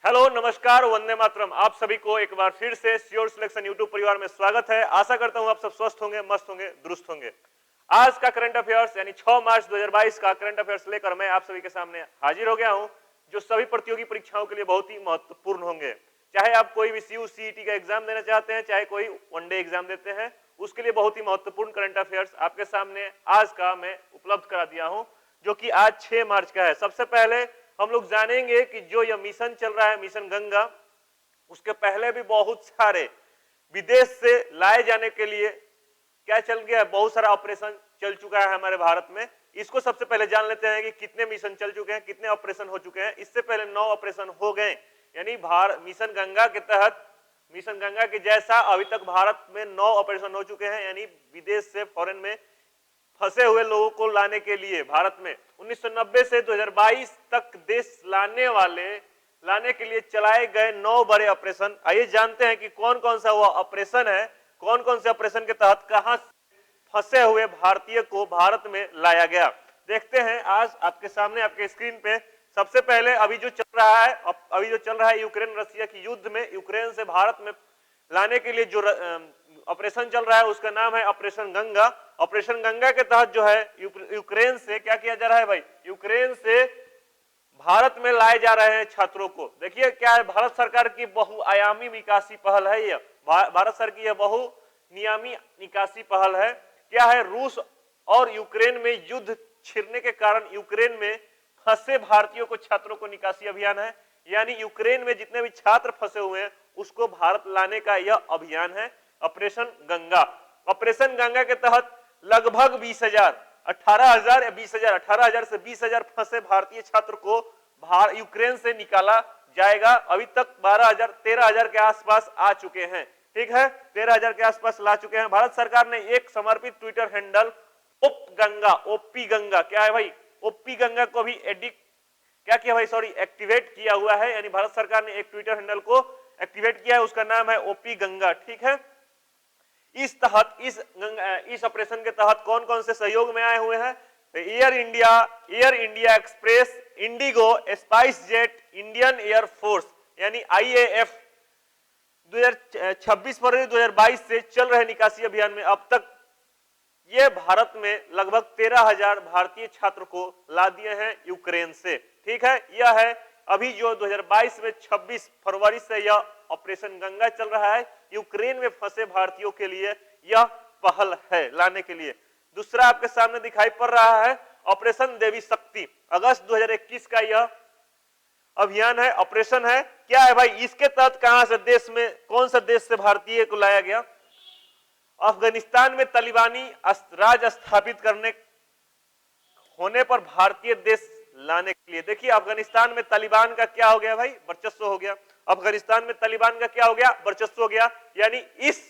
Hello, नमस्कार, वंदे मातरम। आप सभी को एक बार फिर से श्योर सिलेक्शन यूट्यूब परिवार में स्वागत है। आशा करता हूं आप सब स्वस्थ होंगे, मस्त होंगे, दुरुस्त होंगे। आज का करंट अफेयर्स यानी 6 मार्च 2022 का करंट अफेयर्स लेकर मैं आप सभी के सामने हाजिर हो गया हूं, जो सभी प्रतियोगी परीक्षाओं के लिए बहुत ही महत्वपूर्ण होंगे। चाहे आप कोई भी सीयू सीईटी का एग्जाम देना चाहते हैं, चाहे कोई वनडे एग्जाम देते हैं, उसके लिए बहुत ही महत्वपूर्ण करंट अफेयर्स आपके सामने आज का मैं उपलब्ध करा दिया हूं, जो कि आज 6 मार्च का है। सबसे पहले हम लोग जानेंगे कि जो यह मिशन चल रहा है, मिशन गंगा, उसके पहले भी बहुत सारे विदेश से लाए जाने के लिए क्या चल गया है, बहुत सारा ऑपरेशन चल चुका है हमारे भारत में। इसको सबसे पहले जान लेते हैं कि कितने मिशन चल चुके हैं, कितने ऑपरेशन हो चुके हैं। इससे पहले 9 ऑपरेशन हो गए, यानी मिशन गंगा के तहत, मिशन गंगा के जैसा अभी तक भारत में 9 ऑपरेशन हो चुके हैं, यानी विदेश से, फॉरेन में फंसे हुए लोगों को लाने के लिए भारत में 1990 से 2022 तक देश लाने के लिए चलाए गए 9 बड़े ऑपरेशन। आइए जानते हैं कि कौन कौन सा वो ऑपरेशन है, कौन कौन से ऑपरेशन के तहत कहां फंसे हुए भारतीय को भारत में लाया गया। देखते हैं आज आपके सामने, आपके स्क्रीन पे। सबसे पहले अभी जो चल रहा है यूक्रेन रसिया की युद्ध में यूक्रेन से भारत में लाने के लिए जो ऑपरेशन चल रहा है, उसका नाम है ऑपरेशन गंगा। ऑपरेशन गंगा के तहत जो है यूक्रेन से क्या किया जा रहा है भाई, यूक्रेन से भारत में लाए जा रहे हैं छात्रों को। देखिए क्या है, भारत सरकार की बहुआयामी निकासी पहल है यह, भारत सरकार की यह बहुनियामी निकासी पहल है। क्या है, रूस और यूक्रेन में युद्ध छिड़ने के कारण यूक्रेन में फंसे भारतीयों को, छात्रों को निकासी अभियान है। यानी यूक्रेन में जितने भी छात्र फंसे हुए हैं उसको भारत लाने का यह अभियान है, ऑपरेशन गंगा। ऑपरेशन गंगा के तहत लगभग 20,000, 18,000 या 20,000, 18,000 से 20,000 फंसे भारतीय छात्र को यूक्रेन से निकाला जाएगा। अभी तक 12,000, 13,000 के आसपास आ चुके हैं। ठीक है, 13,000 के आसपास ला चुके हैं। भारत सरकार ने एक समर्पित ट्विटर हैंडल ओपी गंगा, क्या है भाई, ओपी गंगा को भी एक्टिवेट किया हुआ है। यानी भारत सरकार ने एक ट्विटर हैंडल को एक्टिवेट किया है, उसका नाम है ओपी गंगा। ठीक है, इस ऑपरेशन के तहत कौन कौन से सहयोग में आए हुए हैं, तो air India express, Indigo, spice jet, Indian air force यानी आईएएफ 26 फरवरी 2022 से चल रहे निकासी अभियान में अब तक ये भारत में लगभग 13,000 भारतीय छात्र को ला दिए हैं यूक्रेन से। ठीक है, यह है अभी जो 2022 में 26 फरवरी से यह ऑपरेशन गंगा चल रहा है, यूक्रेन में फंसे भारतीयों के लिए यह पहल है लाने के लिए। दूसरा आपके सामने दिखाई पड़ रहा है ऑपरेशन देवी शक्ति, अगस्त 2021 का यह अभियान है, ऑपरेशन है। क्या है भाई, इसके तहत कहां से, देश में कौन सा देश से भारतीय को लाया गया, अफगानिस्तान में तालिबानी राज स्थापित करने होने पर भारतीय देश लाने के लिए। देखिए अफगानिस्तान में तालिबान का क्या हो गया भाई, वर्चस्व हो गया। अफगानिस्तान में तालिबान का क्या हो गया, वर्चस्व हो गया। यानी इस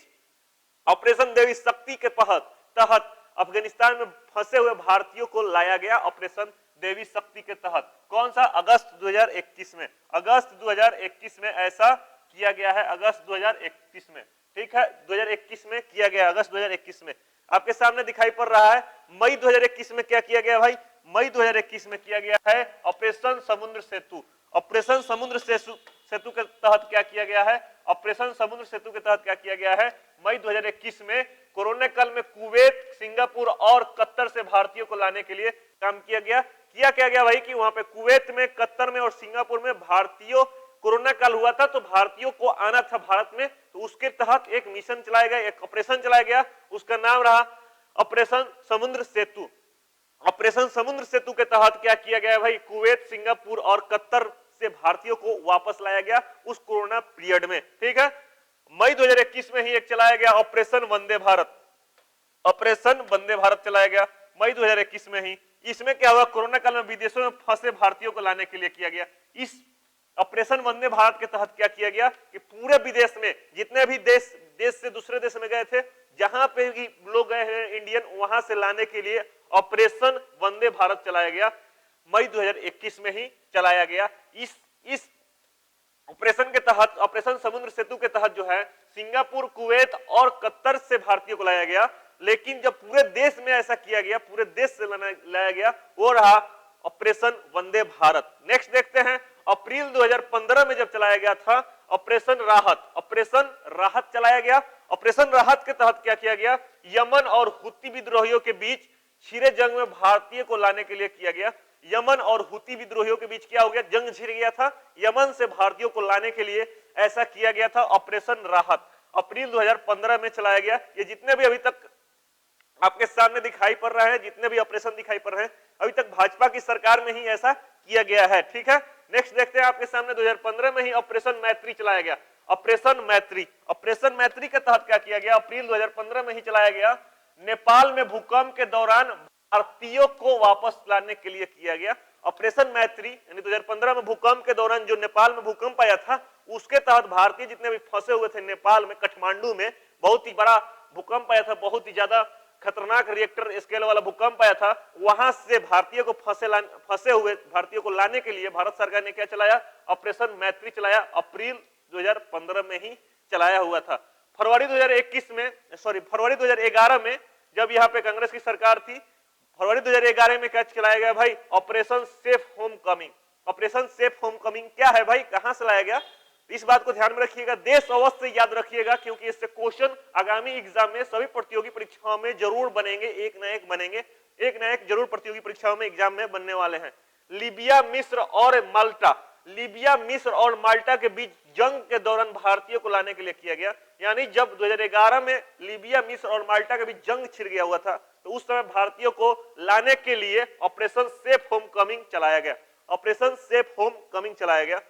ऑपरेशन देवी शक्ति के तहत अफगानिस्तान में फंसे हुए भारतीयों को लाया गया ऑपरेशन देवी शक्ति के तहत। कौन सा, अगस्त 2021 में, अगस्त 2021 में ऐसा किया गया है, अगस्त 2021 में। ठीक है, 2021 में किया गया, अगस्त 2021 में। आपके सामने दिखाई पड़ रहा है मई 2021 में क्या किया गया भाई, मई 2021 में किया गया है ऑपरेशन समुद्र सेतु। ऑपरेशन समुद्र सेतु के तहत क्या किया गया है, ऑपरेशन समुद्र सेतु के तहत क्या किया गया है, मई 2021 में कोरोना काल में कुवैत, सिंगापुर और कतर से भारतीयों को लाने के लिए काम किया गया। क्या गया भाई कि वहां पे कुवैत में, कतर में और सिंगापुर में भारतीयों, कोरोना काल हुआ था तो भारतीयों को आना था भारत में, तो उसके तहत एक मिशन चलाया गया, एक ऑपरेशन चलाया गया, उसका नाम रहा ऑपरेशन समुद्र सेतु। ऑपरेशन समुद्र सेतु के तहत क्या किया गया भाई, कुवैत, सिंगापुर और कतर से भारतीयों को वापस लाया गया उस कोरोना पीरियड में। ठीक है, मई 2021 में ही एक चलाया गया ऑपरेशन वंदे भारत, ऑपरेशन वंदे भारत चलाया गया मई 2021 में ही। इसमें क्या हुआ, कोरोना काल में विदेशों में फंसे भारतीयों को लाने के लिए किया गया। इस ऑपरेशन वंदे भारत के तहत क्या किया गया कि पूरे विदेश में जितने भी देश से दूसरे देश में गए थे, जहां पे भी लोग गए हैं इंडियन, वहां से लाने के लिए ऑपरेशन वंदे भारत चलाया गया, मई 2021 में ही चलाया गया। इस ऑपरेशन के तहत, ऑपरेशन समुद्र सेतु के तहत जो है सिंगापुर, कुवैत और कतर से भारतीयों को लाया गया। लेकिन जब पूरे देश में ऐसा किया गया, पूरे देश से लाया गया, वो रहा ऑपरेशन वंदे भारत। नेक्स्ट देखते हैं अप्रैल 2015 में जब चलाया गया था ऑपरेशन राहत चलाया गया। ऑपरेशन राहत के तहत क्या किया गया, यमन और हुती विद्रोहियों के बीच छिड़े जंग में भारतीय को लाने के लिए किया गया। यमन और हुती विद्रोहियों के बीच क्या हो गया, जंग छिड़ गया था, यमन से भारतीयों को लाने के लिए ऐसा किया गया था। ऑपरेशन राहत अप्रैल 2015 में चलाया गया। ये जितने भी अभी तक आपके सामने दिखाई पड़ रहे हैं, जितने भी ऑपरेशन दिखाई पड़ रहे हैं, अभी तक भाजपा की सरकार में ही ऐसा किया गया है। ठीक है, नेक्स्ट देखते हैं आपके सामने 2015 में ही ऑपरेशन मैत्री चलाया गया। ऑपरेशन मैत्री के तहत क्या किया गया, अप्रैल 2015 में ही चलाया गया। नेपाल में भूकंप के दौरान भारतीयों को वापस लाने के लिए किया गया। ऑपरेशन मैत्री यानी 2015 में भूकंप के दौरान जो नेपाल में भूकंप आया था, उसके तहत भारतीय जितने भी फंसे हुए थे नेपाल में, काठमांडू में बहुत ही बड़ा भूकंप आया था, बहुत ही ज्यादा खतरनाक रिएक्टर स्केल वाला भूकंप आया था, वहां से भारतीयों को फंसे हुए भारतीयों को लाने के लिए भारत सरकार ने क्या चलाया, ऑपरेशन मैत्री चलाया। अप्रैल 2015 में ही चलाया हुआ था। फरवरी 2011 में जब यहाँ पे कांग्रेस की सरकार थी, फरवरी 2011 में क्या चलाया गया भाई, operation safe home coming. Operation safe home coming क्या है भाई, कहां से लाया गया, इस बात को ध्यान में रखिएगा, देश अवश्य याद रखिएगा, क्योंकि इससे क्वेश्चन आगामी एग्जाम में सभी प्रतियोगी परीक्षाओं में जरूर बनेंगे, एक ना एक बनेंगे, एक ना एक जरूर प्रतियोगी परीक्षाओं में एग्जाम में बनने वाले हैं। लीबिया, मिस्र और माल्टा के बीच जंग के दौरान भारतीयों को लाने के लिए किया गया। यानी जब 2011 में लीबिया, मिस्र और माल्टा के बीच जंग छिड़ गया हुआ था, तो उस समय भारतीयों को लाने के लिए ऑपरेशन सेफ होम कमिंग चलाया गया। ऑपरेशन सेफ होम कमिंग चलाया गया।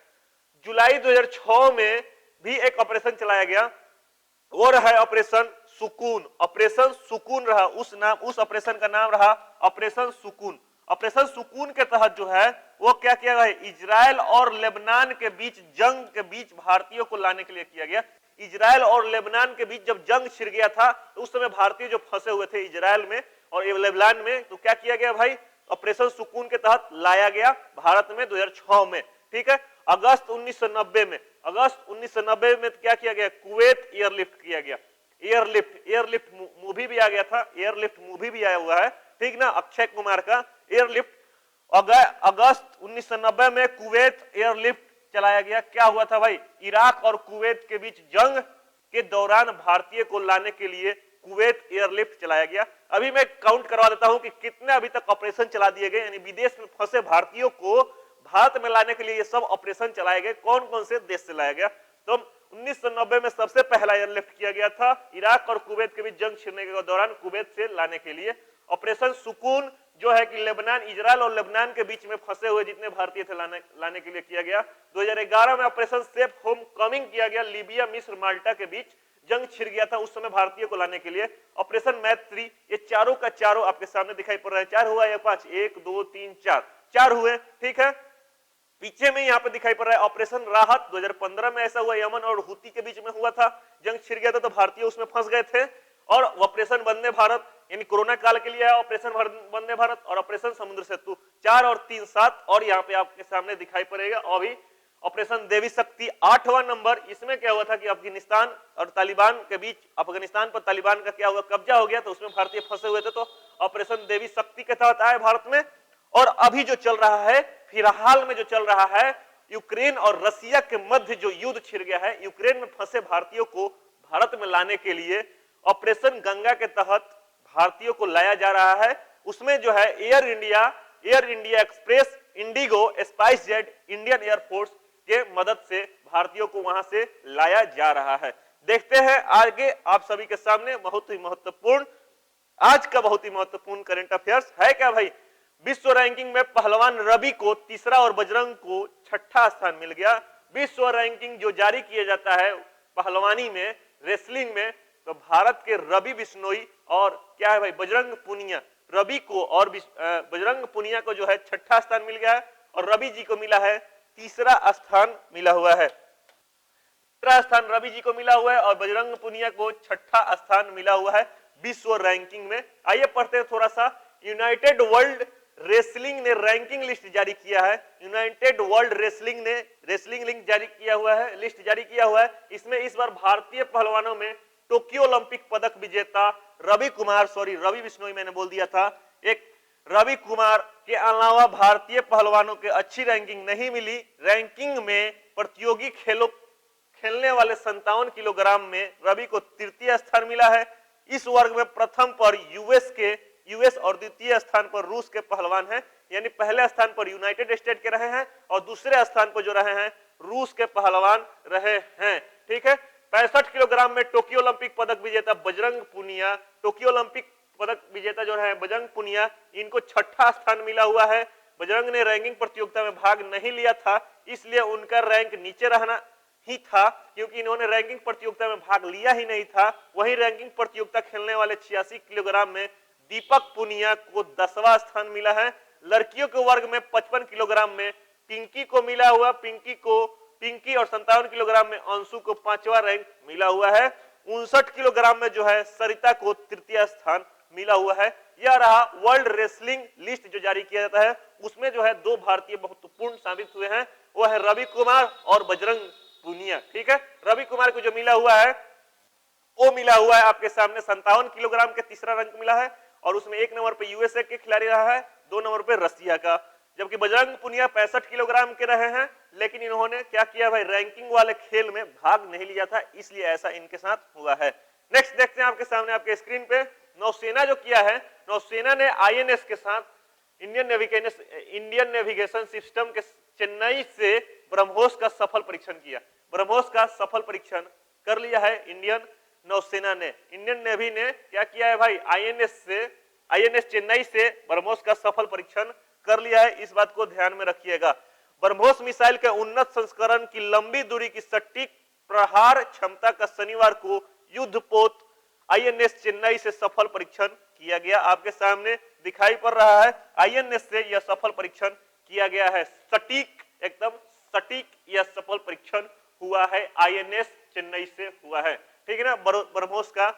जुलाई 2006 में भी एक ऑपरेशन चलाया गया, वो रहा ऑपरेशन सुकून। ऑपरेशन सुकून रहा, उस ऑपरेशन का नाम रहा ऑपरेशन सुकून। ऑपरेशन सुकून के तहत जो है वो क्या किया गया, इजराइल और लेबनान के बीच जंग के बीच भारतीयों को लाने के लिए किया गया। इजराइल और लेबनान के बीच जब जंग छिड़ गया था, तो उस समय भारतीय जो फंसे हुए थे इजराइल में और लेबनान में, तो क्या किया गया भाई, ऑपरेशन सुकून के तहत लाया गया भारत में 2006 में। ठीक है, अगस्त 1990 में क्या किया गया, कुवैत एयरलिफ्ट किया गया। एयरलिफ्ट मूवी भी आ गया था, एयरलिफ्ट मूवी भी आया हुआ है, ठीक ना, अक्षय कुमार का एयरलिफ्ट। अगस्त 1990 में कुवैत एयरलिफ्ट चलाया गया। क्या हुआ था भाई, इराक और कुवैत के बीच जंग के दौरान भारतीय को लाने के लिए कुवैत एयरलिफ्ट चलाया गया। अभी मैं काउंट करवा देता हूं कि कितने अभी तक ऑपरेशन चला दिए गए, यानी विदेश में फंसे भारतीयों को भारत में लाने के लिए ये सब ऑपरेशन चलाए गए। कौन कौन से देश से लाया गया, तो 1990 में सबसे पहला एयरलिफ्ट किया गया था इराक और कुवैत के बीच जंग छिड़ने के दौरान कुवैत से लाने के लिए। ऑपरेशन सुकून जो है कि लेबनान, इजराइल और लेबनान के बीच में फंसे हुए जितने भारतीय थे लाने के लिए किया गया। 2011 में ऑपरेशन सेफ होम कमिंग किया गया, लीबिया, मिस्र, माल्टा के बीच जंग छिड़ गया था, उस समय भारतीय को लाने के लिए। ऑपरेशन मैत्री, ये चारों का चारों आपके सामने दिखाई पड़ रहा है। चार हुआ या पांच, 1 2 3 4, चार हुए। ठीक है, पीछे में यहाँ पे दिखाई पड़ रहा है ऑपरेशन राहत, 2015 में ऐसा हुआ, यमन और हुती के बीच में हुआ था, जंग छिड़ गया था तो भारतीय उसमें फंस गए थे। और ऑपरेशन वंदे भारत यानी कोरोना काल के लिए है ऑपरेशन वंदे भारत, और ऑपरेशन समुद्र सेतु 4 और 3 7, और यहाँ पे आपके सामने दिखाई पड़ेगा अभी ऑपरेशन देवी शक्ति 8वां नंबर। इसमें क्या हुआ था कि अफगानिस्तान और तालिबान के बीच, अफगानिस्तान पर तालिबान का क्या हुआ, कब्जा हो गया, तो उसमें भारतीय फंसे हुए थे, तो ऑपरेशन देवी शक्ति के तहत आए भारत में। और अभी जो चल रहा है, फिलहाल में जो चल रहा है, यूक्रेन और रसिया के मध्य जो युद्ध छिड़ गया है, यूक्रेन में फंसे भारतीयों को भारत में लाने के लिए ऑपरेशन गंगा के तहत भारतीयों को लाया जा रहा है। उसमें जो है air India express, Indigo, spice jet, Indian air force के मदद से भारतीयों को वहां से लाया जा रहा है। देखते हैं आगे आप सभी के सामने बहुत ही महत्वपूर्ण, आज का बहुत ही महत्वपूर्ण करंट अफेयर्स है क्या भाई। विश्व रैंकिंग में पहलवान रवि को तीसरा और बजरंग को छठा स्थान मिल गया। विश्व रैंकिंग जो जारी किया जाता है पहलवानी में, रेसलिंग में, तो भारत के रवि बिश्नोई और क्या है भाई बजरंग पुनिया, रवि को और बजरंग पुनिया को जो है छठा स्थान मिल गया है, और रवि जी को मिला है तीसरा स्थान मिला हुआ है। तीसरा स्थान रवि जी को मिला हुआ है और बजरंग पुनिया को छठा स्थान मिला हुआ है विश्व रैंकिंग में। आइए पढ़ते हैं थोड़ा सा। यूनाइटेड वर्ल्ड रेसलिंग ने रैंकिंग लिस्ट जारी किया है। यूनाइटेड वर्ल्ड रेसलिंग ने रेसलिंग लिंक जारी किया हुआ है, लिस्ट जारी किया हुआ है। इसमें इस बार भारतीय पहलवानों में टोक्यो ओलंपिक पदक विजेता रवि बिश्नोई मैंने बोल दिया था, एक रवि कुमार के अलावा भारतीय पहलवानों के अच्छी रैंकिंग नहीं मिली। रैंकिंग में प्रतियोगी खेलों खेलने वाले 57 किलोग्राम में रवि को तृतीय स्थान मिला है। इस वर्ग में प्रथम पर यूएस और द्वितीय स्थान पर रूस के पहलवान हैं, यानी पहले स्थान पर यूनाइटेड स्टेट के रहे हैं और दूसरे स्थान पर जो रहे हैं रूस के पहलवान रहे हैं। ठीक है, 65 किलोग्राम में टोक्यो ओलंपिक पदक विजेता बजरंग पुनिया, टोक्यो ओलंपिक पदक विजेता जो है बजरंग पुनिया, इनको छठा स्थान मिला हुआ है। बजरंग ने रैंकिंग प्रतियोगिता में भाग नहीं लिया था, इसलिए उनका रैंक नीचे रहना ही था, क्योंकि इन्होंने रैंकिंग प्रतियोगिता में भाग लिया ही नहीं था। वहीं रैंकिंग प्रतियोगिता खेलने वाले 86 किलोग्राम में दीपक पुनिया को 10वां स्थान मिला है। लड़कियों के वर्ग में 55 किलोग्राम में पिंकी को मिला हुआ, पिंकी और 57 किलोग्राम में अंशु को 5वां रैंक मिला हुआ है। 59 किलोग्राम में जो है सरिता को तृतीय स्थान मिला हुआ है। यह रहा वर्ल्ड रेसलिंग लिस्ट जो जारी किया जाता है, उसमें जो है दो भारतीय महत्वपूर्ण साबित हुए हैं, वो है रवि कुमार और बजरंग पुनिया। ठीक है, रवि कुमार को जो मिला हुआ है वो मिला हुआ है आपके सामने 57 किलोग्राम के तीसरा रैंक मिला है, और उसमें 1 नंबर पे यूएसए के खिलाड़ी रहा है, 2 नंबर पे रसिया का। जबकि बजरंग पुनिया 65 किलोग्राम के रहे हैं, लेकिन इन्होंने क्या किया भाई, रैंकिंग वाले खेल में भाग नहीं लिया था, इसलिए ऐसा इनके साथ हुआ है। नेक्स्ट देखते हैं आपके सामने आपके स्क्रीन पे, नौसेना जो किया है, नौसेना ने आईएनएस के साथ इंडियन नेविगेशन सिस्टम के चेन्नई से ब्रह्मोस का सफल परीक्षण किया। ब्रह्मोस का सफल परीक्षण कर लिया है इंडियन नौसेना ने। इंडियन नेवी ने क्या किया है भाई, आईएनएस चेन्नई से ब्रह्मोस का सफल परीक्षण कर लिया है, इस बात को ध्यान में रखिएगा। ब्रह्मोस मिसाइल के उन्नत संस्करण की लंबी दूरी की सटीक प्रहार क्षमता का शनिवार को युद्धपोत आईएनएस चेन्नई से सफल परीक्षण किया गया। आपके सामने दिखाई पड़ रहा है, आईएनएस से यह सफल परीक्षण किया गया है। सटीक, एकदम सटीक यह सफल परीक्षण हुआ है, आईएनएस चेन्नई से हुआ है। ठीक है ना, ब्रह्मोस का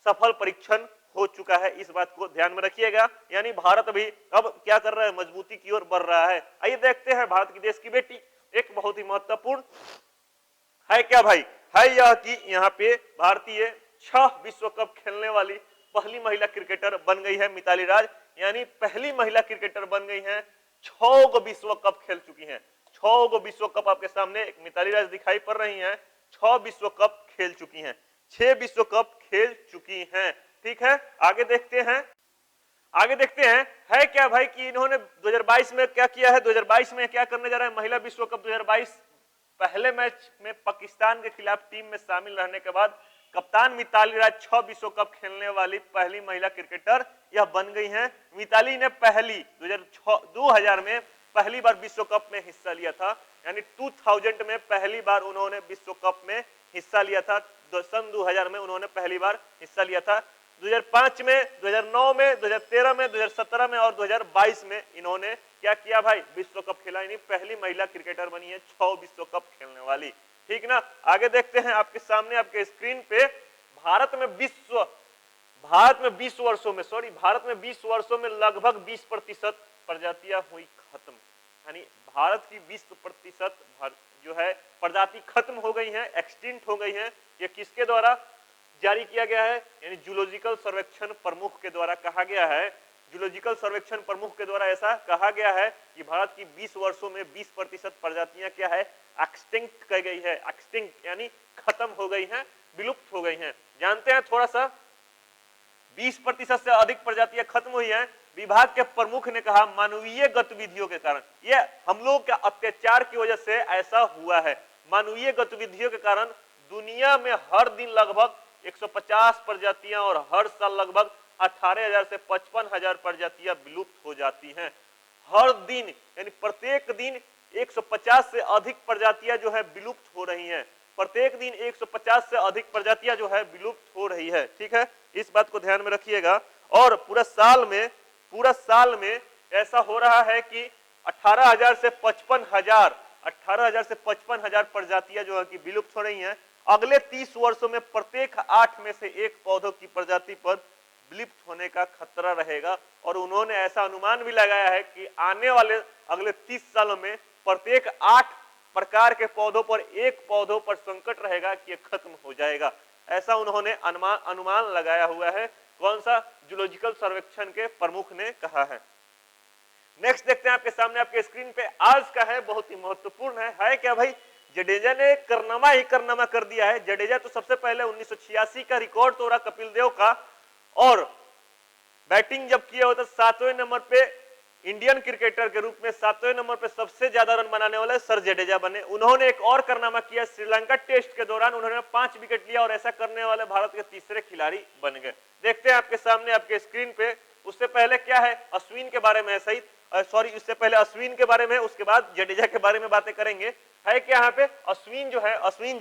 सफल परीक्षण हो चुका है, इस बात को ध्यान में रखिएगा। यानी भारत अभी अब क्या कर रहा है, मजबूती की ओर बढ़ रहा है। आइए देखते हैं भारत की देश की बेटी, एक बहुत ही महत्वपूर्ण है क्या भाई, है यह कि यहाँ पे भारतीय 6 विश्व कप खेलने वाली पहली महिला क्रिकेटर बन गई है मिताली राज, यानी पहली महिला क्रिकेटर बन गई हैं, 6 विश्व कप खेल चुकी हैं। 6 विश्व कप आपके सामने एक मिताली राज दिखाई पड़ रही हैं, 6 विश्व कप खेल चुकी हैं, 6 विश्व कप खेल चुकी हैं। ठीक है, आगे देखते हैं है क्या भाई कि इन्होंने 2022 में क्या किया है, 2022 में क्या करने जा रहे हैं, महिला विश्व कप 2022 पहले मैच में पाकिस्तान के खिलाफ टीम में शामिल रहने के बाद कप्तान मिताली राज 6 विश्व कप खेलने वाली पहली महिला क्रिकेटर यह बन गई हैं। मिताली ने 2000 में पहली बार विश्व कप में हिस्सा लिया था, यानी 2000 में पहली बार उन्होंने विश्व कप में हिस्सा लिया था। सन 2000 में उन्होंने पहली बार हिस्सा लिया था। 2005 में, 2009 में, 2013 में, 2017 में और 2022 में इन्होंने क्या किया भाई, विश्व कप खेला, यानी पहली महिला क्रिकेटर बनी है 6 विश्व कप खेलने वाली। ठीक ना, आगे देखते हैं आपके सामने आपके स्क्रीन पे, भारत में 20 वर्षों में लगभग 20% प्रजातियां हुई खत्म, यानी भारत की 20% जो है प्रजाति खत्म हो गई हैं, एक्सटिंक्ट हो गई हैं। ये किसके द्वारा जारी किया गया है, यानी जूलॉजिकल सर्वेक्षण प्रमुख के द्वारा कहा गया है। जूलॉजिकल सर्वेक्षण प्रमुख के द्वारा ऐसा कहा गया है कि भारत की 20 वर्षों में 20% प्रजातियां क्या है, एक्सटिंक्ट कर गई है। एक्सटिंक्ट यानी खत्म हो गई हैं, विलुप्त हो गई हैं। जानते हैं थोड़ा सा, 20% से अधिक प्रजातियां खत्म हुई हैं। विभाग के प्रमुख ने कहा मानवीय गतिविधियों के कारण, ये हम लोग के अत्याचार की वजह से ऐसा हुआ है। मानवीय गतिविधियों के कारण दुनिया में हर दिन लगभग 150 प्रजातियां और हर साल लगभग 18,000 से 55,000 प्रजातियां विलुप्त हो जाती हैं। हर दिन, यानी प्रत्येक दिन 150 से अधिक प्रजातियां जो है विलुप्त हो रही हैं। प्रत्येक दिन 150 से अधिक प्रजातियां जो है विलुप्त हो रही है। ठीक है, इस बात को ध्यान में रखिएगा। और पूरा साल में ऐसा हो रहा है कि 18,000 से 55,000 प्रजातियां जो है कि विलुप्त हो रही हैं। अगले 30 वर्षों में प्रत्येक 8 में से एक पौधों की प्रजाति पर विलुप्त होने का खतरा रहेगा। और उन्होंने ऐसा अनुमान भी लगाया है कि आने वाले अगले 30 सालों में प्रत्येक 8 प्रकार के पौधों पर एक पौधों पर संकट रहेगा कि यह खत्म हो जाएगा। ऐसा उन्होंने अनुमान लगाया हुआ है। कौन सा, जूलॉजिकल सर्वेक्षण के प्रमुख ने कहा है। नेक्स्ट देखते हैं आपके सामने आपके स्क्रीन पे, आज का है बहुत ही महत्वपूर्ण है क्या भाई, जडेजा ने करनामा ही करनामा कर दिया है। जडेजा तो सबसे पहले 1986 का रिकॉर्ड तोड़ा कपिल देव का, और बैटिंग जब किया होता 7वें नंबर पे, इंडियन क्रिकेटर के रूप में 7वें नंबर पे सबसे ज्यादा रन बनाने वाले सर जडेजा बने। उन्होंने एक और कारनामा किया, श्रीलंका टेस्ट के दौरान उन्होंने 5 विकेट लिया और ऐसा करने वाले भारत के तीसरे खिलाड़ी बन गए। देखते हैं आपके सामने आपके स्क्रीन पे। उससे पहले क्या है, अश्विन के बारे में है, सही सॉरी, इससे पहले अश्विन के बारे में, उसके बाद जडेजा के बारे में बातें करेंगे। है क्या यहाँ पे, अश्विन जो है, अश्विन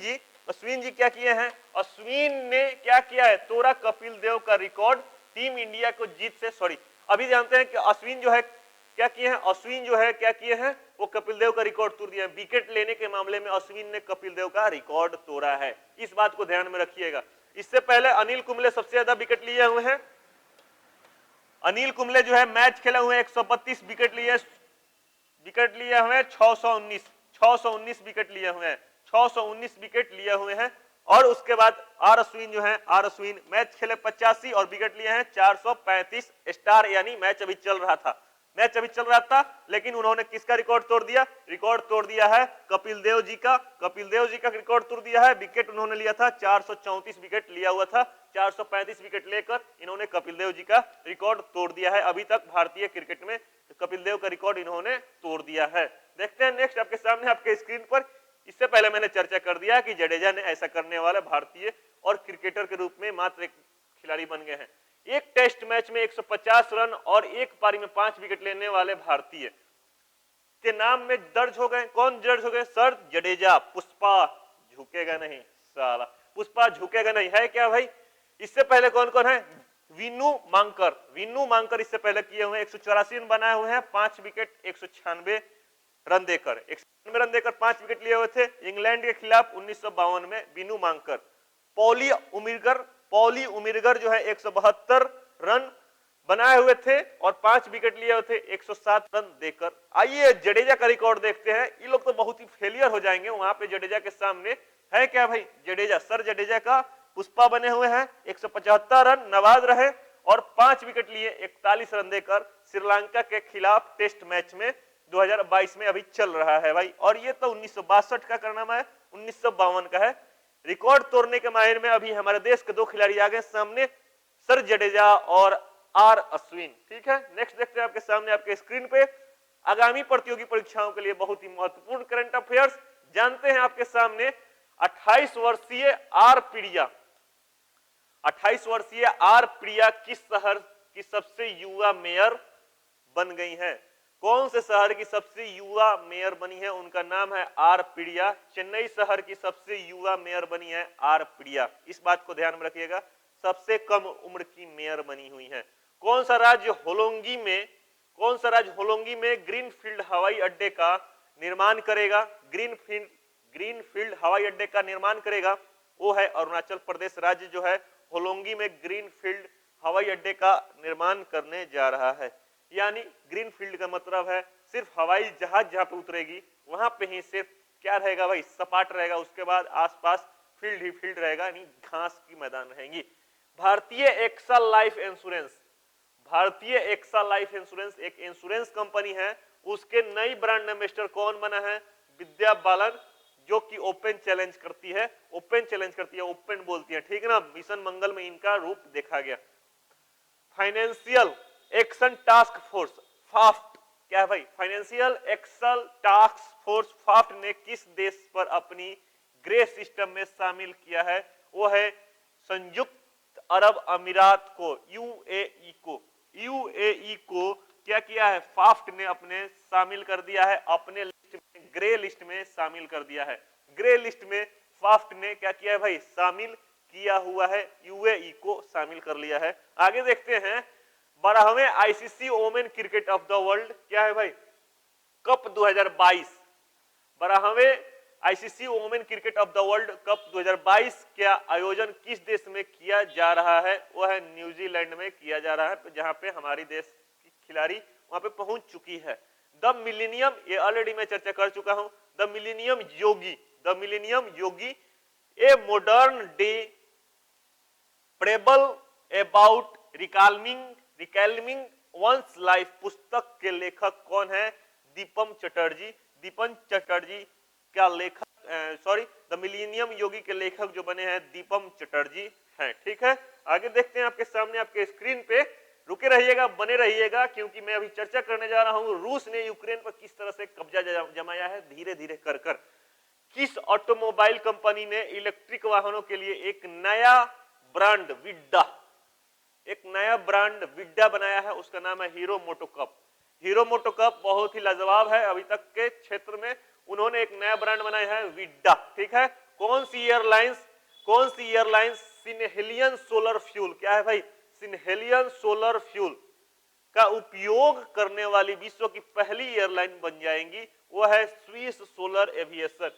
जी क्या किए हैं, अश्विन ने क्या किया है, तोड़ा कपिल देव का रिकॉर्ड, टीम इंडिया को जीत से, सॉरी अभी जानते हैं कि अश्विन जो है क्या किए हैं, अश्विन जो है क्या किए हैं, वो कपिल देव का रिकॉर्ड तोड़ दिया है। विकेट लेने के मामले में अश्विन ने कपिल देव का रिकॉर्ड तोड़ा है, इस बात को ध्यान में रखिएगा। इससे पहले अनिल कुंबले सबसे ज्यादा विकेट लिए हुए हैं। अनिल कुंबले जो है मैच खेले हुए 132 विकेट लिए हुए हैं, 619 विकेट लिए हुए हैं, 619 विकेट लिए हुए हैं। और उसके बाद आर अश्विन जो है, आर अश्विन मैच खेले 85 और विकेट लिए हैं 435 स्टार, यानी मैच अभी चल रहा था, लेकिन उन्होंने किसका रिकॉर्ड तोड़ दिया, रिकॉर्ड तोड़ दिया है कपिल देव जी का रिकॉर्ड तोड़ दिया है। विकेट उन्होंने लिया था 434 विकेट लिया हुआ था, 435 विकेट लेकर इन्होंने कपिल देव जी का रिकॉर्ड तोड़ दिया है। अभी तक भारतीय क्रिकेट में कपिल देव का रिकॉर्ड इन्होंने तोड़ दिया है। देखते हैं नेक्स्ट आपके सामने आपके स्क्रीन पर। इससे पहले मैंने चर्चा कर दिया कि जडेजा ने ऐसा करने वाले भारतीय और क्रिकेटर के रूप में मात्र एक खिलाड़ी बन गए हैं। एक टेस्ट मैच में 150 रन और एक पारी में 5 विकेट लेने वाले भारतीय के नाम में दर्ज हो गए। कौन दर्ज हो गए, सर जडेजा। पुष्पा झुकेगा नहीं साला, पुष्पा झुकेगा नहीं, है क्या भाई। इससे पहले कौन कौन है, विनू मांकर इससे पहले किए हुए 184 रन बनाए हुए हैं, 5 विकेट 196 रन देकर 5 विकेट लिए हुए थे इंग्लैंड के खिलाफ 1952 में विनू मांकर। पॉली उमिरगर जो है 172 रन बनाए हुए थे और 5 विकेट लिए हुए थे 107 रन देकर। आइए जडेजा का रिकॉर्ड देखते हैं। ये लोग तो बहुत ही फेलियर हो जाएंगे वहां पे जडेजा के सामने। है क्या भाई, जडेजा, सर जडेजा का पुष्पा बने हुए हैं, 175 रन नवाज रहे और 5 विकेट लिए 41 रन देकर श्रीलंका के खिलाफ टेस्ट मैच में 2022 में अभी चल रहा है भाई। और ये तो 1962 का कारनामा है, 1952 का है। रिकॉर्ड तोड़ने के माहिर में अभी हमारे देश के 2 खिलाड़ी आ गए सामने, सर जडेजा और आर अश्विन। ठीक है, नेक्स्ट देखते हैं आपके सामने आपके स्क्रीन पे आगामी प्रतियोगी परीक्षाओं के लिए बहुत ही महत्वपूर्ण करंट अफेयर्स। जानते हैं आपके सामने 28 वर्षीय आर प्रिया किस शहर की सबसे युवा मेयर बन गई हैं। कौन से शहर की सबसे युवा मेयर बनी है, उनका नाम है आर प्रिया। चेन्नई शहर की सबसे युवा मेयर बनी है आर प्रिया, इस बात को ध्यान में रखिएगा, सबसे कम उम्र की मेयर बनी हुई है। कौन सा राज्य होलोंगी में ग्रीनफील्ड हवाई अड्डे का निर्माण करेगा, ग्रीनफील्ड हवाई अड्डे का निर्माण करेगा, वो है अरुणाचल प्रदेश। राज्य जो है होलोंगी में ग्रीनफील्ड हवाई अड्डे का निर्माण करने जा रहा है। यानी ग्रीनफील्ड का मतलब है सिर्फ हवाई जहाज जहां पे उतरेगी वहां पे ही सिर्फ क्या रहेगा भाई, सपाट रहेगा, उसके बाद आसपास फील्ड ही फील्ड रहेगा, यानी घास की मैदान रहेंगी। भारतीय एक्सा लाइफ इंश्योरेंस एक इंश्योरेंस कंपनी है, उसके नई ब्रांड एम्बेसडर कौन बना है, विद्या बालन, जो कि ओपन चैलेंज करती है, ओपन बोलती है, ठीक है ना। मिशन मंगल में इनका रूप देखा गया। फाइनेंशियल एक्शन टास्क फोर्स फाफ्ट, क्या है भाई, फाइनेंशियल एक्शन टास्क फोर्स फाफ्ट ने किस देश पर अपनी ग्रे सिस्टम में शामिल किया है, वो है संयुक्त अरब अमीरात को, यूएई को क्या किया है, फाफ्ट ने अपने शामिल कर दिया है, अपने लिस्ट में, ग्रे लिस्ट में शामिल कर दिया है। ग्रे लिस्ट में फाफ्ट ने क्या किया है भाई, शामिल किया हुआ है, यूएई को शामिल कर लिया है। आगे देखते हैं 12वें ICC women cricket of the world क्या है भाई, कप 2022। 12वें ICC women cricket of the world cup 2022 का आयोजन किस देश में किया जा रहा है, वो है न्यूजीलैंड में किया जा रहा है, जहां पे हमारी देश की खिलाड़ी वहां पे पहुंच चुकी है। द मिलेनियम, ये ऑलरेडी मैं चर्चा कर चुका हूं, the millennium yogi a modern day parable about reclaiming one's life पुस्तक के लेखक कौन है? दीपम चटर्जी। दीपम चटर्जी का लेखक द मिलेनियम योगी के लेखक जो बने हैं दीपम चटर्जी हैं। ठीक है, आगे देखते हैं आपके सामने आपके स्क्रीन पे। रुके रहिएगा, बने रहिएगा, क्योंकि मैं अभी चर्चा करने जा रहा हूं रूस ने यूक्रेन पर किस तरह से कब्जा जमाया है धीरे धीरे कर कर। किस ऑटोमोबाइल कंपनी ने इलेक्ट्रिक वाहनों के लिए एक नया ब्रांड विड्डा बनाया है? उसका नाम है हीरो मोटोकप। हीरो मोटोकप बहुत ही लाजवाब है। अभी तक के क्षेत्र में उन्होंने एक नया ब्रांड बनाया है विड्डा। ठीक है, कौन सी एयरलाइंस सिनहेलियन सोलर फ्यूल, क्या है भाई? सिनहेलियन सोलर फ्यूल का उपयोग करने वाली विश्व की पहली एयरलाइन बन जाएंगी? वो है स्विस सोलर एविएशन।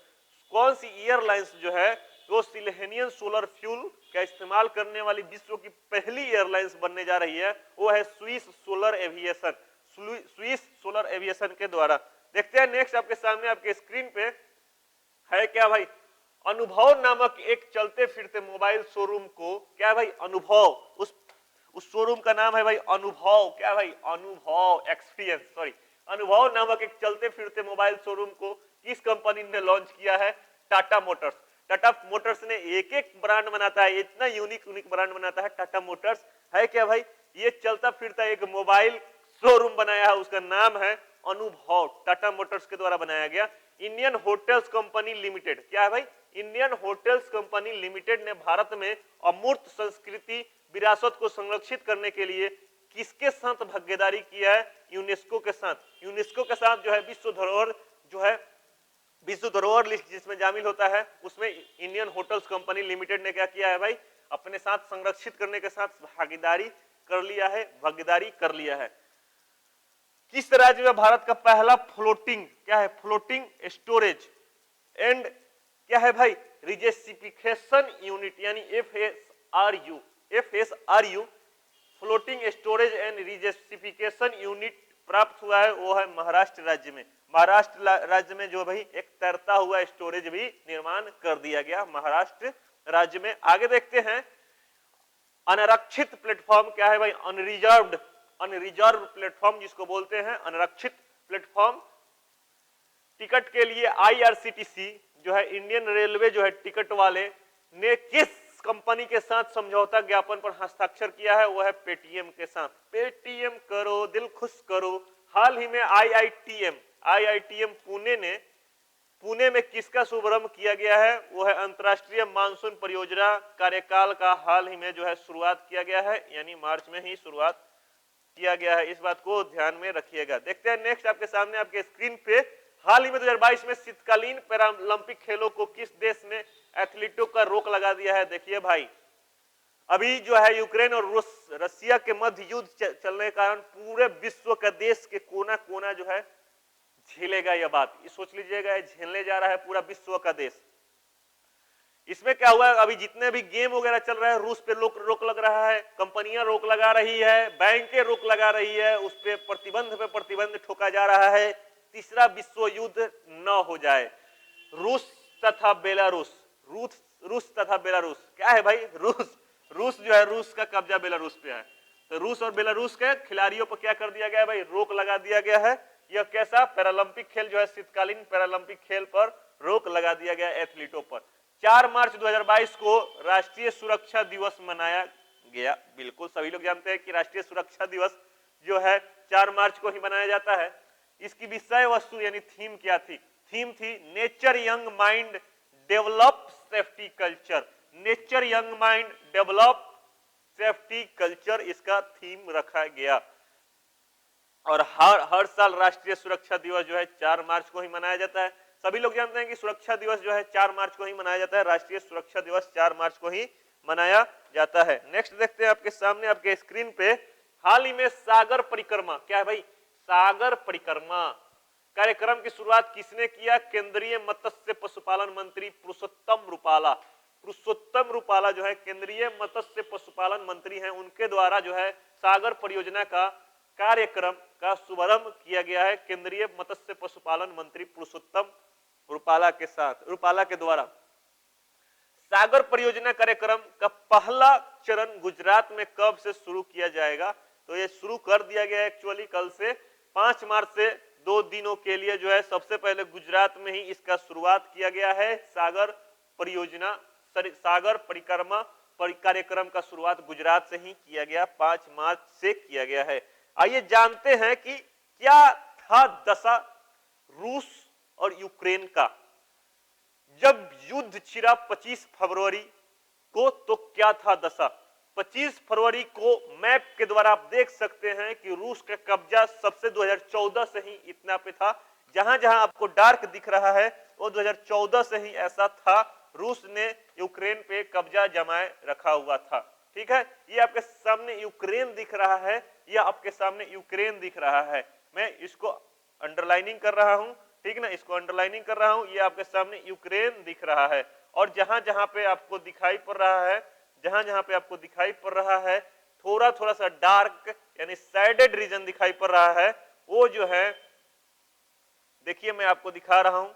कौन सी एयरलाइंस जो है वो सिनहेलियन सोलर फ्यूल का इस्तेमाल करने वाली विश्व की पहली एयरलाइंस बनने जा रही है? वो है स्विस सोलर एविएशन के द्वारा। देखते हैं नेक्स्ट आपके सामने आपके स्क्रीन पे है क्या भाई? अनुभव नामक एक चलते फिरते मोबाइल शोरूम को, क्या भाई? अनुभव, उस शोरूम का नाम है भाई अनुभव। क्या भाई? अनुभव एक्सपीरियंस, सॉरी। अनुभव नामक एक चलते फिरते मोबाइल शोरूम को किस कंपनी ने लॉन्च किया है? टाटा मोटर्स। टाटा मोटर्स ने एक एक ब्रांड बनाता है, इतना यूनिक ब्रांड बनाता है टाटा मोटर्स। है क्या भाई? ये चलता फिरता एक मोबाइल शोरूम बनाया है, उसका नाम है अनुभव, टाटा मोटर्स के द्वारा बनाया गया। इंडियन होटल्स कंपनी लिमिटेड, क्या है भाई? इंडियन होटल्स कंपनी लिमिटेड ने भारत में अमूर्त संस्कृति विरासत को संरक्षित करने के लिए किसके साथ भागीदारी किया है? यूनेस्को के साथ। यूनेस्को के साथ जो है विश्व धरोहर लिस्ट जिसमें शामिल होता है, उसमें इंडियन होटल्स कंपनी लिमिटेड ने क्या किया है भाई? अपने साथ संरक्षित करने के साथ भागीदारी कर लिया है। किस राज्य में भारत का पहला फ्लोटिंग, क्या है? फ्लोटिंग स्टोरेज एंड, क्या है भाई? रिजेसिफिकेशन यूनिट यानी FSRU floating storage and regasification unit प्राप्त हुआ है? वो है महाराष्ट्र राज्य में। महाराष्ट्र राज्य में जो भाई एक तैरता हुआ स्टोरेज भी निर्माण कर दिया गया महाराष्ट्र राज्य में। आगे देखते हैं अनारक्षित प्लेटफॉर्म, क्या है भाई? अनरिजर्व प्लेटफॉर्म जिसको बोलते हैं अनारक्षित प्लेटफॉर्म। टिकट के लिए IRCTC जो है, इंडियन रेलवे जो है टिकट वाले ने किस कंपनी के साथ समझौता ज्ञापन पर हस्ताक्षर किया है? वो है पेटीएम के साथ। पेटीएम करो दिल खुश करो। हाल ही में IITM पुणे में किसका शुभारंभ किया गया है? वो है अंतरराष्ट्रीय मानसून परियोजना कार्यकाल का हाल ही में जो है शुरुआत किया गया है, यानी मार्च में ही शुरुआत किया गया है। इस बात को ध्यान में रखिएगा। देखते हैं नेक्स्ट आपके सामने आपके स्क्रीन पे, हाल ही में 2022 में शीतकालीन पैरालंपिक खेलों को किस देश ने एथलीटों का रोक लगा दिया है? देखिए भाई, अभी जो है यूक्रेन और रसिया के मध्य युद्ध चलने के कारण पूरे विश्व का देश के कोना कोना जो है झेलेगा यह बात। ये सोच लीजिएगा, झेलने जा रहा है पूरा विश्व का देश। इसमें क्या हुआ? अभी जितने भी गेम वगैरह चल रहा है, रूस पे रोक लग रहा है, कंपनियां रोक लगा रही है, बैंकें रोक लगा रही है, उस पे प्रतिबंध ठोका जा रहा है, तीसरा विश्व युद्ध न हो जाए। रूस तथा बेलारूस, क्या है भाई? रूस जो है, रूस का कब्जा बेलारूस पे है, तो रूस और बेलारूस के खिलाड़ियों पर क्या कर दिया गया है भाई? रोक लगा दिया गया है। यह कैसा? पैरालंपिक खेल जो है, शीतकालीन पैरालंपिक खेल पर रोक लगा दिया गया एथलीटों पर। 4 मार्च 2022 को राष्ट्रीय सुरक्षा दिवस मनाया गया। बिल्कुल सभी लोग जानते हैं कि राष्ट्रीय सुरक्षा दिवस जो है 4 मार्च को ही मनाया जाता है। इसकी विषय वस्तु यानी थीम क्या थी? थीम थी nature young mind develop safety culture. Nature young mind develop safety culture इसका थीम रखा गया। और हर साल राष्ट्रीय सुरक्षा दिवस जो है 4 मार्च को ही मनाया जाता है। सभी लोग जानते हैं कि सुरक्षा दिवस जो है 4 मार्च को ही मनाया जाता है। राष्ट्रीय सुरक्षा दिवस 4 मार्च को ही मनाया जाता है। नेक्स्ट देखते हैं आपके सामने आपके स्क्रीन पे, हाल ही में सागर परिक्रमा, क्या है भाई? सागर परिक्रमा कार्यक्रम की शुरुआत किसने किया? केंद्रीय मत्स्य पशुपालन मंत्री पुरुषोत्तम रूपाला जो है केंद्रीय मत्स्य पशुपालन मंत्री हैं, उनके द्वारा जो है सागर परियोजना का कार्यक्रम का शुभारंभ किया गया है केंद्रीय मत्स्य पशुपालन मंत्री पुरुषोत्तम रूपाला के द्वारा। सागर परियोजना कार्यक्रम का पहला चरण गुजरात में कब से शुरू किया जाएगा? तो ये शुरू कर दिया गया एक्चुअली कल से 5 मार्च से 2 दिनों के लिए जो है सबसे पहले गुजरात में ही इसका शुरुआत किया गया है। सागर परियोजना सागर परिक्रमा कार्यक्रम का शुरुआत गुजरात से ही किया गया, 5 मार्च से किया गया है। आइए जानते हैं कि क्या था दशा रूस और यूक्रेन का जब युद्ध छिड़ा 25 फरवरी को, तो क्या था दशा। 25 फरवरी को मैप के द्वारा आप देख सकते हैं कि रूस का कब्जा सबसे 2014 से ही इतना पे था। जहां जहां आपको डार्क दिख रहा है वो 2014 से ही ऐसा था, रूस ने यूक्रेन पे कब्जा जमाए रखा हुआ था। ठीक है, ये आपके सामने यूक्रेन दिख रहा है, यह आपके सामने यूक्रेन दिख रहा है। मैं इसको अंडरलाइनिंग कर रहा हूं, ठीक ना, इसको अंडरलाइनिंग कर रहा हूं। ये आपके सामने यूक्रेन दिख रहा है और जहां जहां पे आपको दिखाई पड़ रहा है, जहां जहां पे आपको दिखाई पड़ रहा है थोड़ा थोड़ा सा डार्क यानी साइडेड रीजन दिखाई पड़ रहा है, वो जो है देखिए मैं आपको दिखा रहा हूं।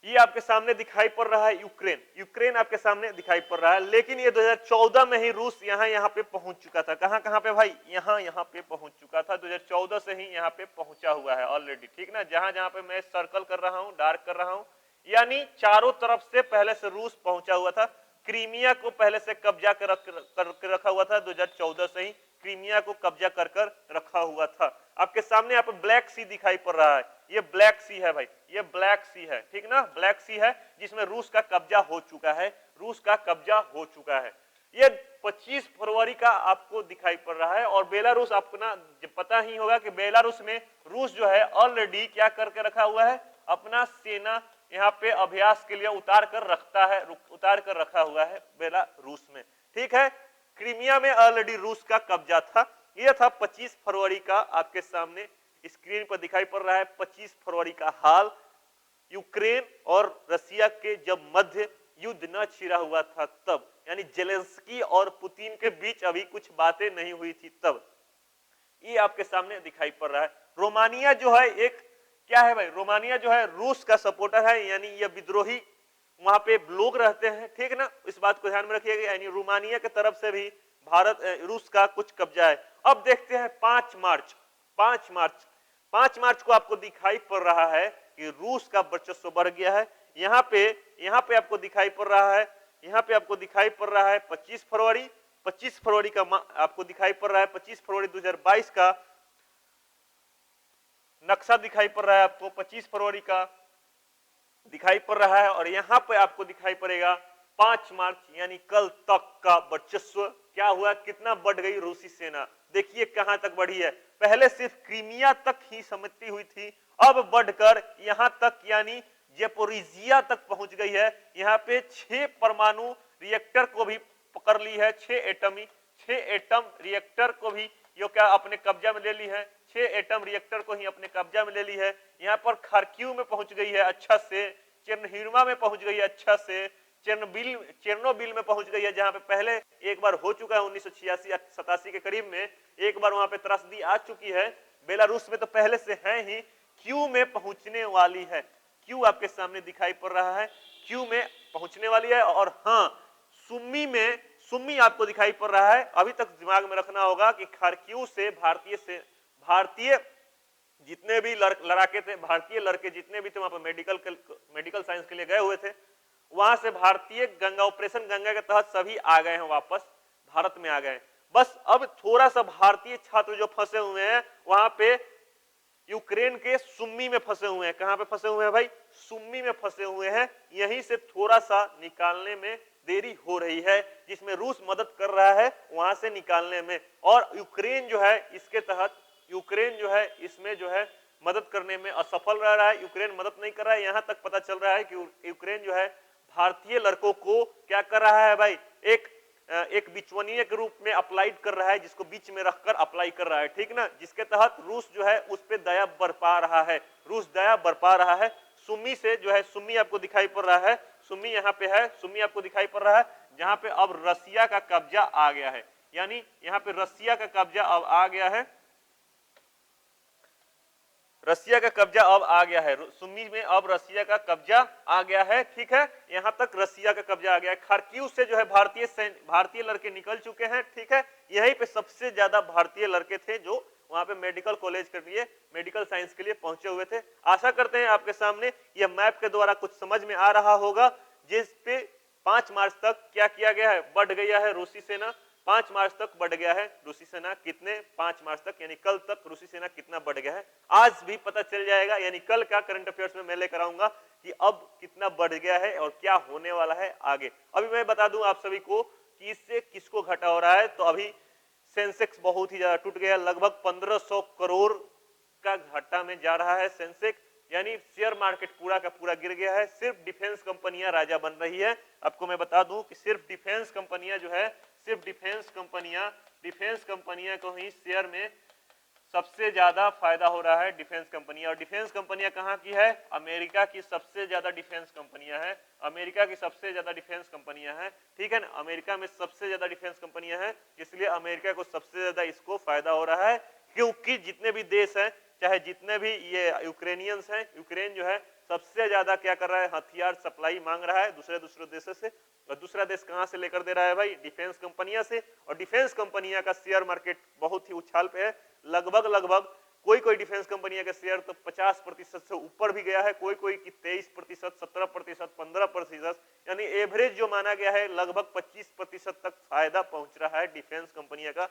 ये आपके सामने दिखाई पड़ रहा है यूक्रेन, यूक्रेन आपके सामने दिखाई पड़ रहा है। लेकिन ये 2014 में ही रूस यहाँ पे पहुंच चुका था। कहां पे भाई, यहाँ पे पहुंच चुका था, 2014 से ही यहाँ पे पहुंचा हुआ है ऑलरेडी। ठीक ना, जहां जहां पे मैं सर्कल कर रहा हूं, डार्क कर रहा हूं, यानी चारों तरफ से पहले से रूस पहुंचा हुआ था। क्रीमिया को पहले से कब्जा कर रखा हुआ था, 2014 से ही क्रीमिया को कब्जा कर रखा हुआ था। आपके सामने यहाँ पे ब्लैक सी दिखाई पड़ रहा है, ये ब्लैक सी है भाई, ये ब्लैक सी है, ठीक ना, ब्लैक सी है जिसमें रूस का कब्जा हो चुका है, रूस का कब्जा हो चुका है। ये 25 फरवरी का आपको दिखाई पड़ रहा है। और बेलारूस, आपको ना पता ही होगा कि बेलारूस में रूस जो है ऑलरेडी क्या करके रखा हुआ है, अपना सेना यहाँ पे अभ्यास के लिए उतार कर रखा हुआ है बेलारूस में। ठीक है, क्रीमिया में ऑलरेडी रूस का कब्जा था। यह था 25 फरवरी का, आपके सामने स्क्रीन पर दिखाई पड़ रहा है 25 फरवरी का हाल। यूक्रेन और रसिया के जब मध्य युद्ध न छिड़ा हुआ था तब, यानी जेलेंस्की और पुतिन के बीच अभी कुछ बातें नहीं हुई थी तब, ये आपके सामने दिखाई पड़ रहा है। रोमानिया जो है एक क्या है भाई, रोमानिया जो है रूस का सपोर्टर है, यानी ये विद्रोही वहां पे लोग रहते हैं। ठीक ना, इस बात को ध्यान में रखिएगा, यानी रोमानिया की तरफ से भी रूस का कुछ कब्जा है। अब देखते हैं 5 मार्च को आपको दिखाई पड़ रहा है कि रूस का वर्चस्व बढ़ गया है। यहाँ पे आपको दिखाई पड़ रहा है, यहाँ पे आपको दिखाई पड़ रहा है 25 फरवरी का आपको दिखाई पड़ रहा है 25 फरवरी 2022 का नक्शा दिखाई पड़ रहा है आपको, 25 फरवरी का दिखाई पड़ रहा है। और यहाँ पे आपको दिखाई पड़ेगा 5 मार्च यानी कल तक का वर्चस्व क्या हुआ, कितना बढ़ गई रूसी सेना। देखिए कहां तक बढ़ी है, पहले सिर्फ क्रीमिया तक ही समिति हुई थी, अब बढ़कर यहां तक यानी जेपोरिजिया तक पहुंच गई है। यहाँ पे 6 परमाणु रिएक्टर को भी पकड़ ली है, 6 एटम रिएक्टर को भी यो क्या अपने कब्जा में ले ली है, 6 एटम रिएक्टर को ही अपने कब्जा में ले ली है। यहाँ पर खार्किव में पहुंच गई है अच्छा से, चेर्नहिरमा में पहुंच गई है अच्छा से, चेर्नोबिल में पहुंच गई है, जहां पे पहले एक बार हो चुका है 1986-87 के करीब में, एक बार वहां पे त्रासदी आ चुकी है। बेलारूस में तो पहले से है ही, क्यू में पहुंचने वाली है, क्यू आपके सामने दिखाई पड़ रहा है, क्यू में पहुंचने वाली है। और हाँ, सुम्मी आपको दिखाई पड़ रहा है। अभी तक दिमाग में रखना होगा कि खार्किव से भारतीय जितने भी लड़ाके थे, भारतीय लड़के जितने भी थे वहां पर मेडिकल साइंस के लिए गए हुए थे, वहां से भारतीय गंगा ऑपरेशन गंगा के तहत सभी आ गए हैं, वापस भारत में आ गए। बस अब थोड़ा सा भारतीय छात्र जो फंसे हुए हैं वहां पे यूक्रेन के सुम्मी में फंसे हुए हैं। कहां पे फंसे हुए हैं भाई, सुम्मी में फंसे हुए हैं। यहीं से थोड़ा सा निकालने में देरी हो रही है, जिसमें रूस मदद कर रहा है वहां से निकालने में। और यूक्रेन जो है इसके तहत, यूक्रेन जो है इसमें जो है मदद करने में असफल रह रहा है। यूक्रेन मदद नहीं कर रहा है। यहां तक पता चल रहा है कि यूक्रेन जो है भारतीय लड़कों को क्या कर रहा है भाई, एक बिचवनिया के रूप में अप्लाइड कर रहा है, जिसको बीच में रखकर अप्लाई कर रहा है। ठीक ना, जिसके तहत रूस जो है उस पर दया बरपा रहा है, रूस दया बरपा रहा है। सुम्मी से जो है, सुम्मी आपको दिखाई पड़ रहा है, सुम्मी यहाँ पे है, सुम्मी आपको दिखाई पड़ रहा है, जहां पे अब रसिया का कब्जा आ गया है, यानी यहाँ पे रसिया का कब्जा अब आ गया है। रसिया का कब्जा अब आ गया है, सुमी में अब रसिया का कब्जा आ गया है। ठीक है, यहां तक रसिया का कब्जा आ गया है। खार्किव से जो है भारतीय लड़के निकल चुके हैं। ठीक है, यहीं पे सबसे ज्यादा भारतीय लड़के थे जो वहां पे मेडिकल कॉलेज के लिए, मेडिकल साइंस के लिए पहुंचे हुए थे। आशा करते हैं आपके सामने यह मैप के द्वारा कुछ समझ में आ रहा होगा, जिस पे 5 मार्च तक क्या किया गया है, बढ़ गया है रूसी सेना। 5 मार्च तक बढ़ गया है रूसी सेना, कितने 5 मार्च तक यानी कल तक रूसी सेना कितना बढ़ गया है आज भी पता चल जाएगा। यानी कल का करंट अफेयर्स में मैं लेकर आऊंगा कि अब कितना बढ़ गया है और क्या होने वाला है आगे। अभी मैं बता दूं आप सभी को कि इससे किसको घाटा हो रहा है। तो अभी सेंसेक्स बहुत ही ज्यादा टूट गया, लगभग 1500 करोड़ का घाटा में जा रहा है सेंसेक्स, यानी शेयर मार्केट पूरा का पूरा गिर गया है। सिर्फ डिफेंस कंपनियां राजा बन रही है। आपको मैं बता दूं कि सिर्फ डिफेंस कंपनियां जो है, सिर्फ डिफेंस कंपनियां को ही शेयर में सबसे ज्यादा फायदा हो रहा है, डिफेंस कंपनियां। और डिफेंस कंपनियां कहां की है, अमेरिका की सबसे ज्यादा डिफेंस कंपनियां हैं, अमेरिका की सबसे ज्यादा डिफेंस कंपनियां हैं। ठीक है ना, अमेरिका में सबसे ज्यादा डिफेंस कंपनियां हैं, इसलिए अमेरिका को सबसे ज्यादा इसको फायदा हो रहा है। क्योंकि जितने भी देश हैं, चाहे जितने भी ये यूक्रेनियंस हैं, यूक्रेन जो है सबसे ज्यादा क्या कर रहा है, हथियार सप्लाई मांग रहा है दूसरे देशों से। और दूसरा देश कहां से लेकर दे रहा है भाई, डिफेंस कंपनियां से। और डिफेंस कंपनियां का शेयर मार्केट बहुत ही उछाल पे है, लगभग कोई डिफेंस कंपनियां का शेयर तो 50% से ऊपर भी गया है, कोई की 23%, 17%, 15%, यानी एवरेज जो माना गया है लगभग 25% तक फायदा पहुंच रहा है डिफेंस कंपनियां का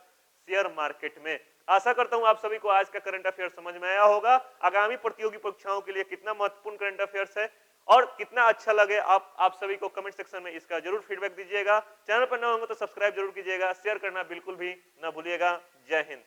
शेयर मार्केट में। आशा करता हूं आप सभी को आज का करंट अफेयर समझ में आया होगा। आगामी प्रतियोगी परीक्षाओं के लिए कितना महत्वपूर्ण करंट अफेयर्स है और कितना अच्छा लगे आप सभी को कमेंट सेक्शन में इसका जरूर फीडबैक दीजिएगा। चैनल पर नए होंगे तो सब्सक्राइब जरूर कीजिएगा, शेयर करना बिल्कुल भी ना भूलिएगा। जय हिंद।